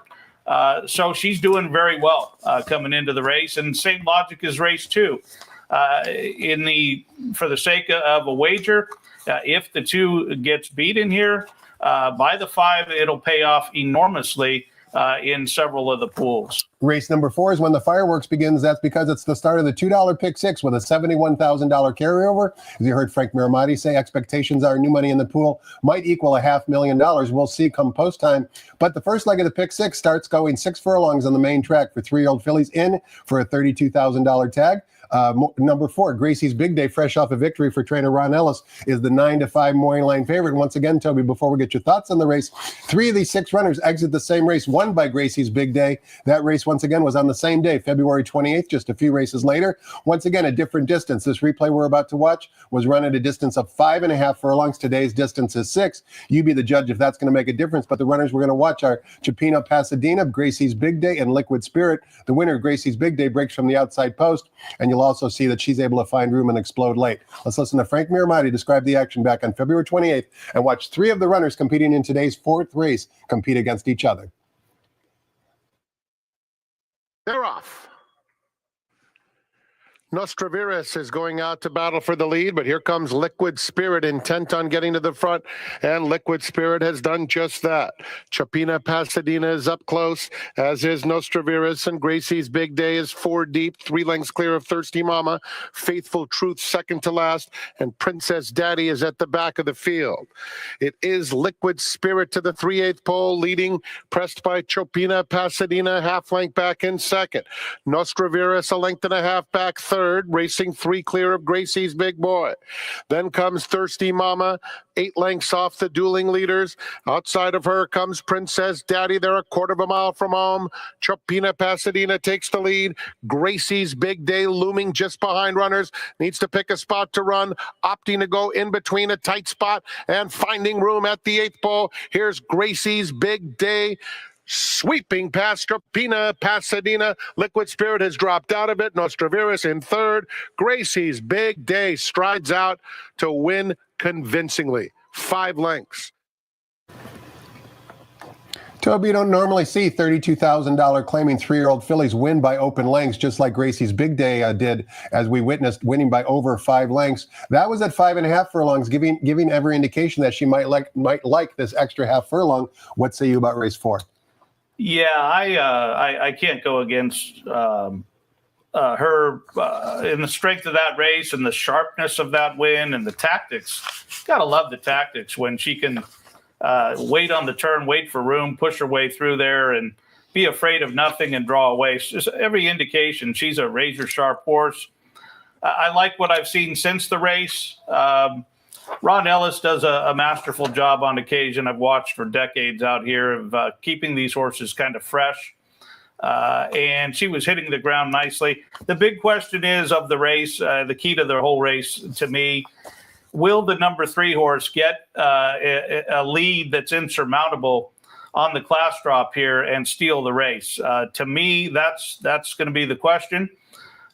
So she's doing very well coming into the race, and same logic as race 2. For the sake of a wager, if the 2 gets beat in here by the 5, it'll pay off enormously in several of the pools. Race number 4 is when the fireworks begins. That's because it's the start of the $2 pick 6 with a $71,000 carryover. As you heard Frank Miramati say, expectations are new money in the pool might equal $500,000. We'll see come post time. But the first leg of the pick 6 starts going 6 furlongs on the main track for 3-year-old fillies in for a $32,000 tag. Number 4, Gracie's Big Day, fresh off a victory for trainer Ron Ellis, is the 9-5 morning line favorite. Once again, Toby, before we get your thoughts on the race, 3 of these 6 runners exit the same race, won by Gracie's Big Day. That race, once again, was on the same day, February 28th, just a few races later. Once again, a different distance. This replay we're about to watch was run at a distance of 5.5 furlongs. Today's distance is 6. You be the judge if that's going to make a difference. But the runners we're going to watch are Chapina Pasadena, Gracie's Big Day, and Liquid Spirit. The winner, Gracie's Big Day, breaks from the outside post, and you'll also see that she's able to find room and explode late. Let's listen to Frank Miramati describe the action back on February 28th and watch 3 of the runners competing in today's 4th race compete against each other. They're off. Nostraviras is going out to battle for the lead, but here comes Liquid Spirit, intent on getting to the front, and Liquid Spirit has done just that. Chapina Pasadena is up close, as is Nostraviras, and Gracie's Big Day is 4 deep, 3 lengths clear of Thirsty Mama. Faithful Truth second to last, and Princess Daddy is at the back of the field. It is Liquid Spirit to the 3/8 pole, leading, pressed by Chapina Pasadena, half length back in second. Nostraviras a length and a half back third, racing 3 clear of Gracie's Big Boy. Then comes Thirsty Mama, 8 lengths off the dueling leaders. Outside of her comes Princess Daddy. They're a 1/4 mile from home. Chapina Pasadena takes the lead. Gracie's Big Day looming just behind runners. Needs to pick a spot to run, opting to go in between a tight spot and finding room at the 8th pole. Here's Gracie's Big Day, sweeping past Chapina Pasadena. Liquid Spirit has dropped out of it. Nostraviras in third. Gracie's Big Day strides out to win convincingly. 5 lengths. Toby, you don't normally see $32,000 claiming 3-year-old fillies win by open lengths, just like Gracie's Big Day did, as we witnessed, winning by over 5 lengths. That was at 5.5 furlongs, giving every indication that she might like this extra half furlong. What say you about race 4? Yeah, I can't go against her in the strength of that race and the sharpness of that win and the tactics. Gotta love the tactics when she can wait on the turn, wait for room, push her way through there, and be afraid of nothing and draw away. Just every indication she's a razor sharp horse. I like what I've seen since the race. Ron Ellis does a masterful job on occasion. I've watched for decades out here of keeping these horses kind of fresh. And she was hitting the ground nicely. The big question is of the race, the key to the whole race to me, will the number 3 horse get a lead that's insurmountable on the class drop here and steal the race? To me, that's going to be the question.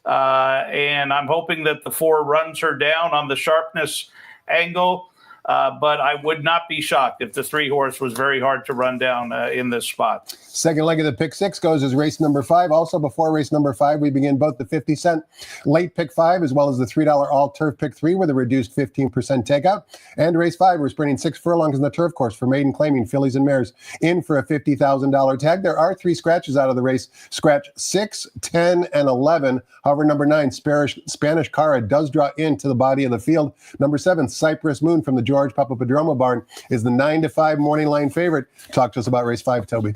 And I'm hoping that the 4 runs her down on the sharpness angle, but I would not be shocked if the 3 horse was very hard to run down in this spot. Second leg of the pick 6 goes as race number 5. Also before race number 5, we begin both the 50-cent late pick 5 as well as the $3 all turf pick 3 with a reduced 15% takeout. And race 5, we're sprinting 6 furlongs in the turf course for maiden claiming fillies and mares in for a $50,000 tag. There are 3 scratches out of the race. Scratch 6, 10, and 11. However, number 9, Spanish Cara, does draw into the body of the field. Number 7, Cypress Moon from the George Papadromo barn is the 9-5 morning line favorite. Talk to us about race 5, Toby.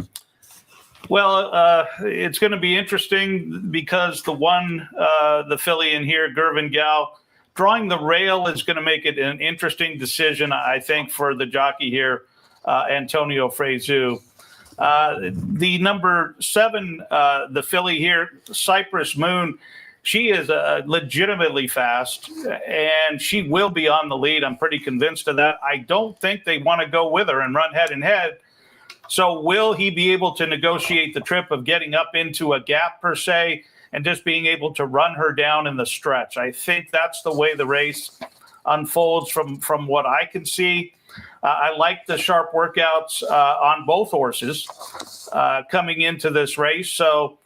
Well, it's going to be interesting because the filly in here, Gervin Gal, drawing the rail is going to make it an interesting decision, I think, for the jockey here, Antonio Frezu. The number 7, the filly here, Cypress Moon, she is legitimately fast, and she will be on the lead. I'm pretty convinced of that. I don't think they want to go with her and run head and head. So will he be able to negotiate the trip of getting up into a gap per se and just being able to run her down in the stretch? I think that's the way the race unfolds from what I can see. I like the sharp workouts on both horses coming into this race. So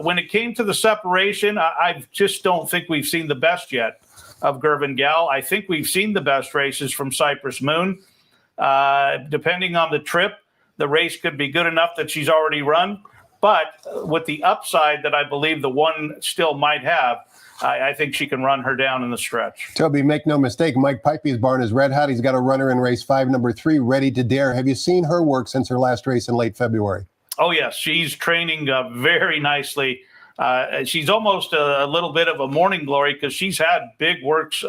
when it came to the separation, I just don't think we've seen the best yet of Gervin Gal. I think we've seen the best races from Cypress Moon. Depending on the trip, the race could be good enough that she's already run. But with the upside that I believe the one still might have, I think she can run her down in the stretch. Toby, make no mistake, Mike Pipey's barn is red hot. He's got a runner in race 5, number 3, Ready to Dare. Have you seen her work since her last race in late February? Oh, yes. She's training very nicely. She's almost a little bit of a morning glory because she's had big works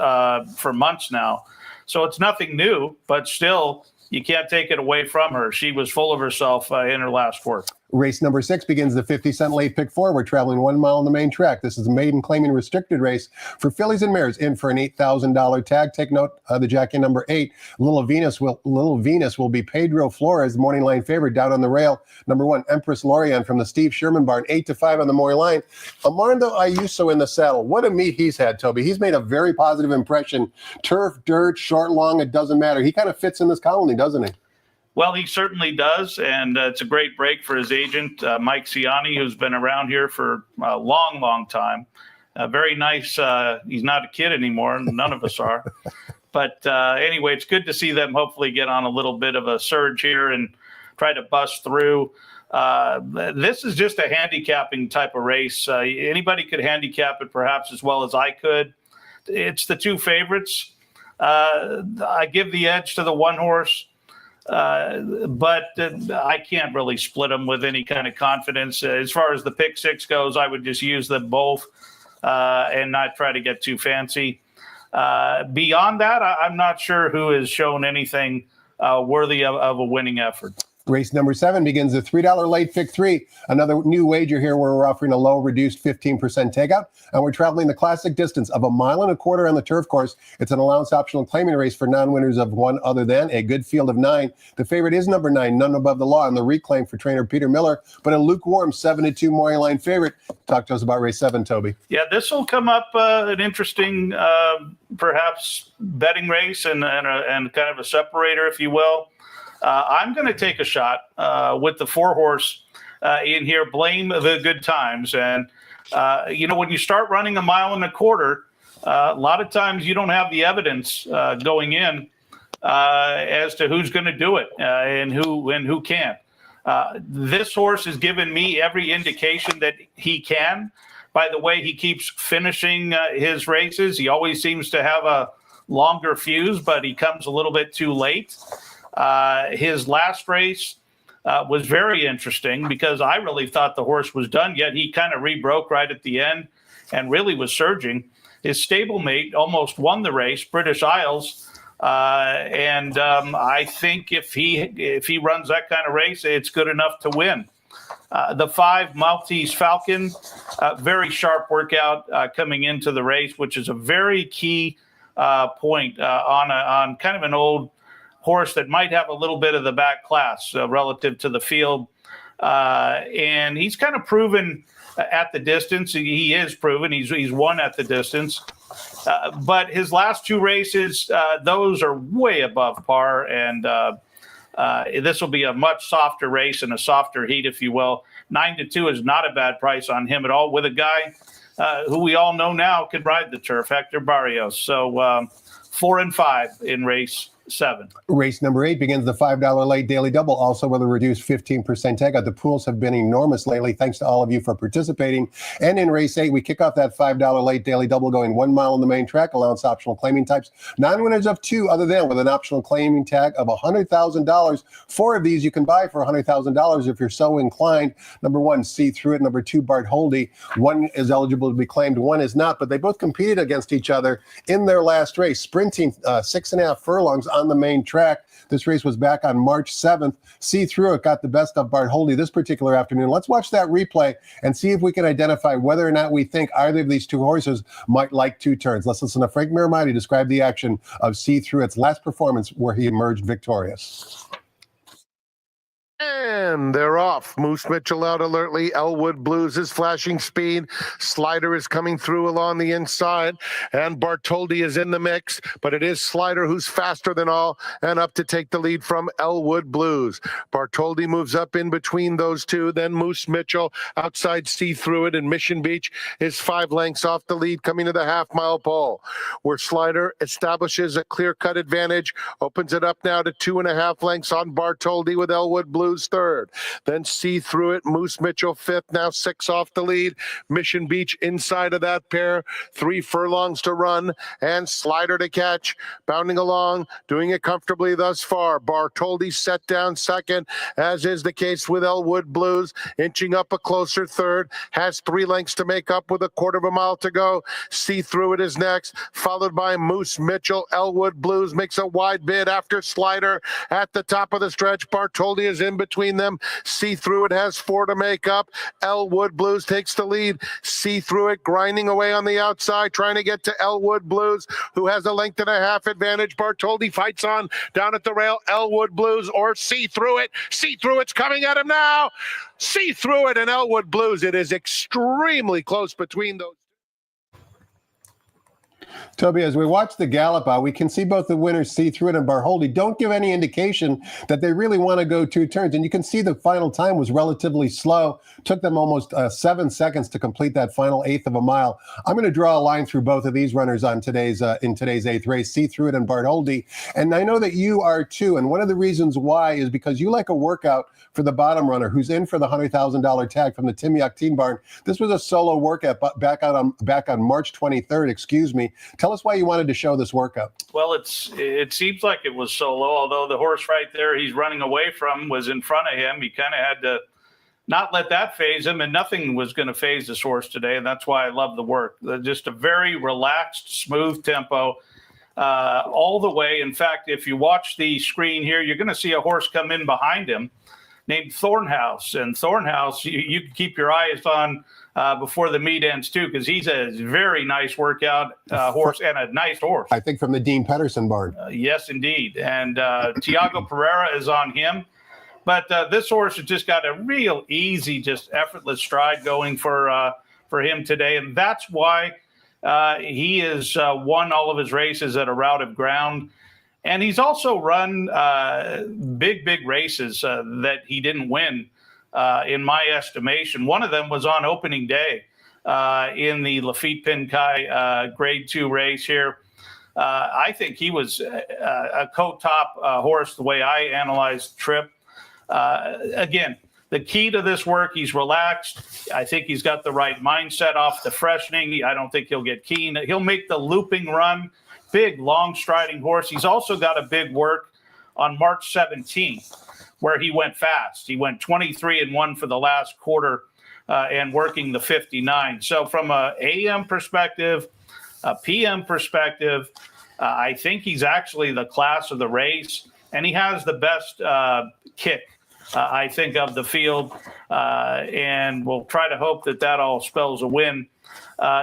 for months now. So it's nothing new, but still, you can't take it away from her. She was full of herself in her last work. Race number 6 begins the 50-cent late pick 4. We're traveling 1 mile on the main track. This is a maiden claiming restricted race for fillies and mares in for an $8,000 tag. Take note of the jockey number 8. Little Venus will be Pedro Flores, the morning line favorite, down on the rail. Number 1, Empress Lorient from the Steve Sherman barn, 8-5 on the morning line. Armando Ayuso in the saddle. What a meet he's had, Toby. He's made a very positive impression. Turf, dirt, short, long, it doesn't matter. He kind of fits in this colony, doesn't he? Well, he certainly does, and it's a great break for his agent, Mike Ciani, who's been around here for a long, long time. Very nice. He's not a kid anymore. None of us are. But anyway, it's good to see them hopefully get on a little bit of a surge here and try to bust through. This is just a handicapping type of race. Anybody could handicap it perhaps as well as I could. It's the 2 favorites. I give the edge to the 1 horse. But I can't really split them with any kind of confidence. As far as the pick 6 goes, I would just use them both and not try to get too fancy. Beyond that, I'm not sure who has shown anything worthy of a winning effort. Race number 7 begins the $3 late pick 3. Another new wager here where we're offering a low reduced 15% takeout. And we're traveling the classic distance of 1.25 miles on the turf course. It's an allowance optional claiming race for non-winners of 1 other than a good field of 9. The favorite is number 9, None Above the Law, and the reclaim for trainer Peter Miller, but a lukewarm 7-2 morning line favorite. Talk to us about race 7, Toby. Yeah, this will come up an interesting, perhaps betting race and kind of a separator, if you will. I'm going to take a shot with the 4 horse in here, Blame the Good Times. And, when you start running 1.25 miles, a lot of times you don't have the evidence going in as to who's going to do it and who can't. This horse has given me every indication that he can. By the way, he keeps finishing his races. He always seems to have a longer fuse, but he comes a little bit too late. His last race was very interesting because I really thought the horse was done, yet he kind of rebroke right at the end and really was surging. His stablemate almost won the race, British Isles, and I think if he runs that kind of race, it's good enough to win. The 5, Maltese Falcon, very sharp workout coming into the race, which is a very key point on kind of an old horse that might have a little bit of the back class relative to the field. And he's kind of proven at the distance. He is proven. He's won at the distance. But his last 2 races, those are way above par. And this will be a much softer race and a softer heat, if you will. 9-2 is not a bad price on him at all, with a guy who we all know now can ride the turf, Hector Barrios. So 4 and 5 in race 7. Race number 8 begins the $5 late daily double, also with a reduced 15% takeout. The pools have been enormous lately. Thanks to all of you for participating. And in race 8, we kick off that $5 late daily double going 1 mile on the main track, allowance optional claiming types. Non-winners of 2 other than, with an optional claiming tag of $100,000. 4 of these you can buy for $100,000 if you're so inclined. Number 1, See Through It. Number 2, Bart Holdy. 1 is eligible to be claimed, 1 is not, but they both competed against each other in their last race, sprinting 6.5 furlongs. on the main track. This race was back on March 7th. See Through It got the best of Bartholdi this particular afternoon. Let's watch that replay and see if we can identify whether or not we think either of these two horses might like two turns. Let's listen to Frank Miramati describe the action of See Through It's last performance where he emerged victorious. And they're off. Moose Mitchell out alertly. Elwood Blues is flashing speed. Slider is coming through along the inside. And Bartholdi is in the mix. But it is Slider who's faster than all and up to take the lead from Elwood Blues. Bartholdi moves up in between those two. Then Moose Mitchell outside See Through It. And Mission Beach is 5 lengths off the lead coming to the half-mile pole, where Slider establishes a clear-cut advantage. Opens it up now to 2.5 lengths on Bartholdi with Elwood Blues third. Then See Through It, Moose Mitchell fifth, now 6 off the lead. Mission Beach inside of that pair, 3 furlongs to run, and Slider to catch. Bounding along, doing it comfortably thus far. Bartholdi set down second, as is the case with Elwood Blues, inching up a closer third, has 3 lengths to make up with a 1/4 mile to go. See Through It is next, followed by Moose Mitchell. Elwood Blues makes a wide bid after Slider at the top of the stretch. Bartholdi is in between them. See Through It has 4 to make up. Elwood Blues takes the lead. See Through It grinding away on the outside, trying to get to Elwood Blues, who has a 1.5 length advantage. Bartholdi fights on down at the rail. Elwood Blues or See Through It. See Through It's coming at him now. See Through It and Elwood Blues. It is extremely close between those. Toby, as we watch the gallop out, we can see both the winners, See Through It and Bartholdi, don't give any indication that they really want to go 2 turns. And you can see the final time was relatively slow. Took them almost 7 seconds to complete that final 1/8 of a mile. I'm going to draw a line through both of these runners on today's in today's 8th race, See Through It and Bartholdi. And I know that you are too. And one of the reasons why is because you like a workout for the bottom runner who's in for the $100,000 tag from the Tim Yuck Teen Barn. This was a solo workout back on March 23rd, excuse me. Tell us why you wanted to show this workout. Well, it seems like it was solo, although the horse right there he's running away from was in front of him. He kind of had to not let that phase him, and nothing was going to phase this horse today, and that's why I love the work. Just a very relaxed, smooth tempo all the way. In fact, if you watch the screen here, you're going to see a horse come in behind him named Thornhouse. And Thornhouse, you can keep your eyes on before the meet ends too, because he's a very nice workout horse and a nice horse. I think from the Dean Pedersen barn. Yes, indeed. And Tiago Pereira is on him. But this horse has just got a real easy, just effortless stride going for him today. And that's why he has won all of his races at a route of ground. And he's also run big races that he didn't win, in my estimation. One of them was on opening day in the Lafitte Pinkai Grade 2 race here. I think he was a co-top horse the way I analyzed the trip. Again, the key to this work, he's relaxed. I think he's got the right mindset off the freshening. I don't think he'll get keen. He'll make the looping run. Big, long striding horse. He's also got a big work on March 17th, where he went fast. He went 23-1 for the last quarter and working the 59. So from a AM perspective, a PM perspective, I think he's actually the class of the race, and he has the best kick, I think, of the field. And we'll try to hope that all spells a win.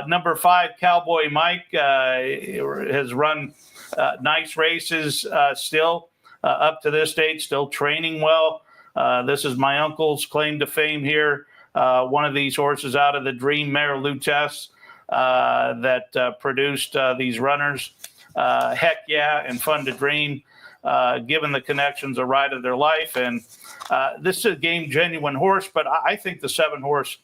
Number 5, Cowboy Mike, has run nice races still up to this date, still training well. This is my uncle's claim to fame here. One of these horses out of the Dream Mare Lutece that produced these runners. Heck yeah, and Fun to Dream, given the connections, a ride of their life. And this is a game genuine horse, but I think the 7 horse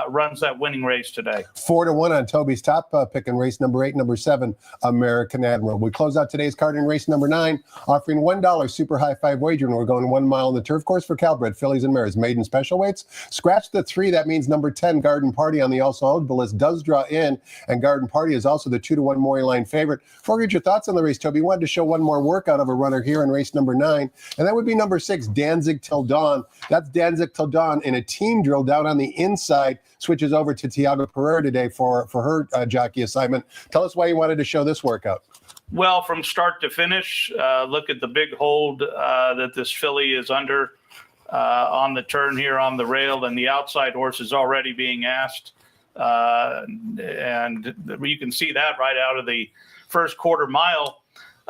runs that winning race today. 4-1 on Toby's top pick in race number 8, number 7, American Admiral. We close out today's card in race number 9, offering $1 super high 5 wager, and we're going 1 mile on the turf course for Calbred fillies and mares, maiden special weights. Scratch the 3. That means number 10, Garden Party, on the also eligible list does draw in, and Garden Party is also the 2-1 Maury line favorite. Before we get your thoughts on the race, Toby, wanted to show one more workout of a runner here in race number 9, and that would be number 6, Danzig Till Dawn. That's Danzig Till Dawn in a team drill down on the inside. Switches over to Tiago Pereira today for her jockey assignment. Tell us why you wanted to show this workout. well from start to finish. Look at the big hold that this filly is under on the turn here on the rail, and the outside horse is already being asked. And you can see that right out of the first quarter mile.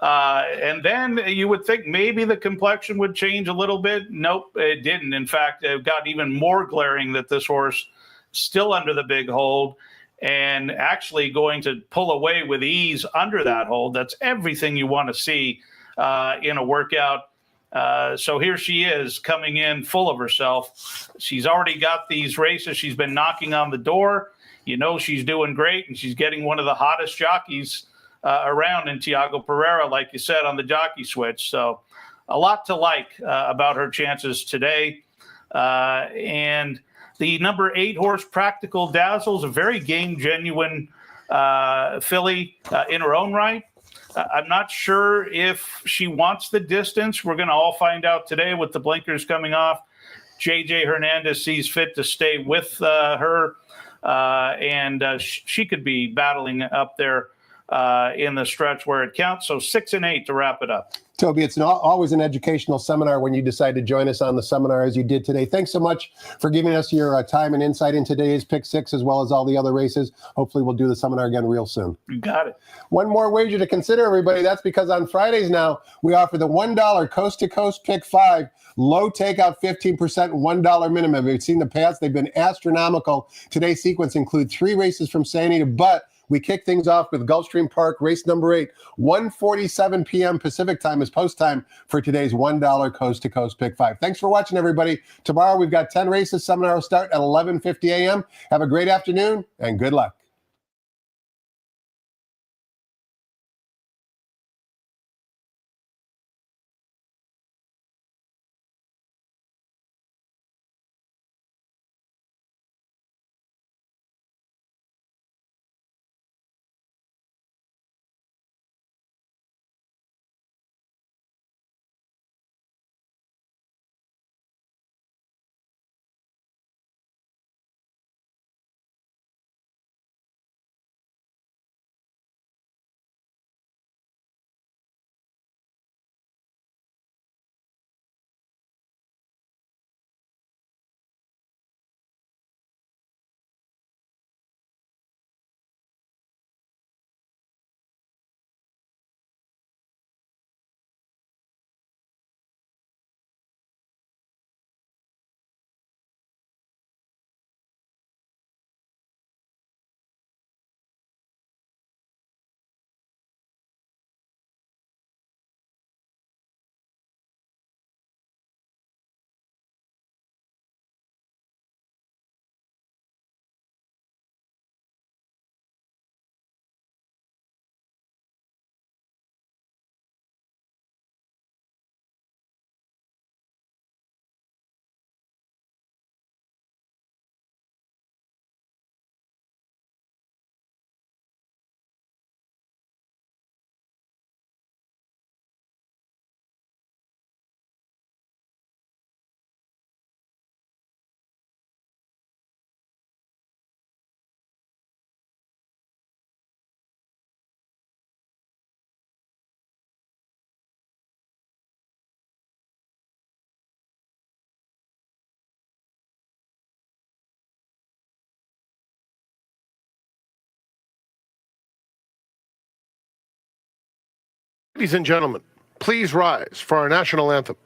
And then you would think maybe the complexion would change a little bit. Nope, it didn't. In fact, it got even more glaring that this horse still under the big hold and actually going to pull away with ease under that hold. That's everything you want to see in a workout. So here she is coming in full of herself. She's already got these races. She's been knocking on the door. You know she's doing great, and she's getting one of the hottest jockeys around in Tiago Pereira, like you said, on the jockey switch. So a lot to like about her chances today. And the number 8 horse Practical Dazzle is a very game-genuine filly in her own right. I'm not sure if she wants the distance. We're going to all find out today with the blinkers coming off. JJ Hernandez sees fit to stay with her, and she could be battling up there in the stretch where it counts. So 6 and 8 to wrap it up. Toby, it's always an educational seminar when you decide to join us on the seminar as you did today. Thanks so much for giving us your time and insight in today's Pick 6 as well as all the other races. Hopefully we'll do the seminar again real soon. You got it. One more wager to consider, everybody. That's because on Fridays now, we offer the $1 coast-to-coast Pick 5, low takeout 15%, $1 minimum. We've seen the past. They've been astronomical. Today's sequence includes 3 races from Santa Anita, but we kick things off with Gulfstream Park, race number 8, 1:47 p.m. Pacific time is post time for today's $1 coast-to-coast Pick 5. Thanks for watching, everybody. Tomorrow we've got 10 races. Seminar will start at 11:50 a.m. Have a great afternoon and good luck. Ladies and gentlemen, please rise for our national anthem.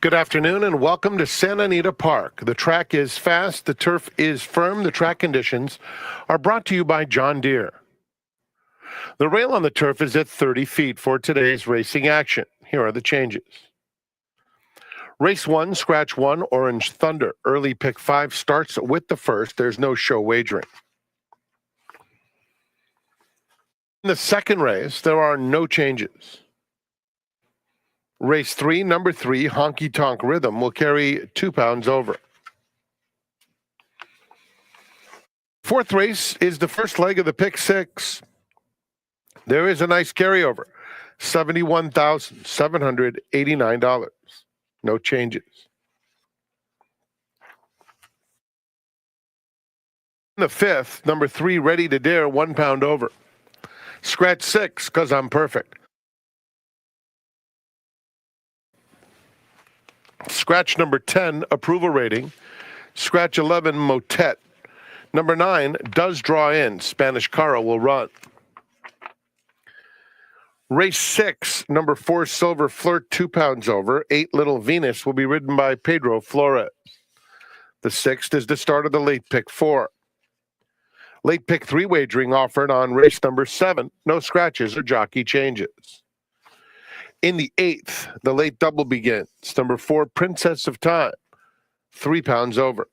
Good afternoon and welcome to Santa Anita Park. The track is fast, the turf is firm, the track conditions are brought to you by John Deere. The rail on the turf is at 30 feet for today's racing action. Here are the changes. Race 1, Scratch 1, Orange Thunder. Early pick 5 starts with the first. There's no show wagering. In the second race, there are no changes. Race 3, number 3, Honky Tonk Rhythm will carry 2 pounds over. Fourth race is the first leg of the pick 6. There is a nice carryover, $71,789. No changes. In the fifth, number 3, Ready to Dare, 1 pound over. Scratch 6, 'Cause I'm Perfect. Scratch number 10, Approval Rating. Scratch 11, Motet. Number 9, Does Draw In. Spanish Cara will run. Race 6, number 4, Silver Flirt, 2 pounds over. 8, Little Venus will be ridden by Pedro Flores. The 6th is the start of the late pick 4. Late pick 3 wagering offered on race number 7. No scratches or jockey changes. In the 8th, the late double begins. Number 4, Princess of Time, 3 pounds over.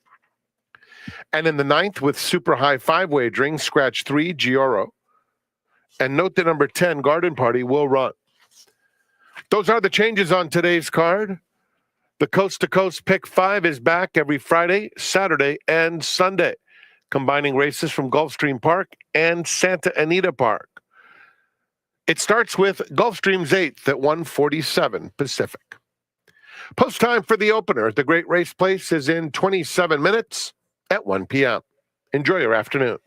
And in the 9th, with super high 5 wagering, scratch 3, Gioro. And note that number 10, Garden Party, will run. Those are the changes on today's card. The Coast to Coast Pick 5 is back every Friday, Saturday, and Sunday, combining races from Gulfstream Park and Santa Anita Park. It starts with Gulfstream's 8th at 1:47 Pacific. Post time for the opener at the Great Race Place is in 27 minutes at 1 p.m. Enjoy your afternoon.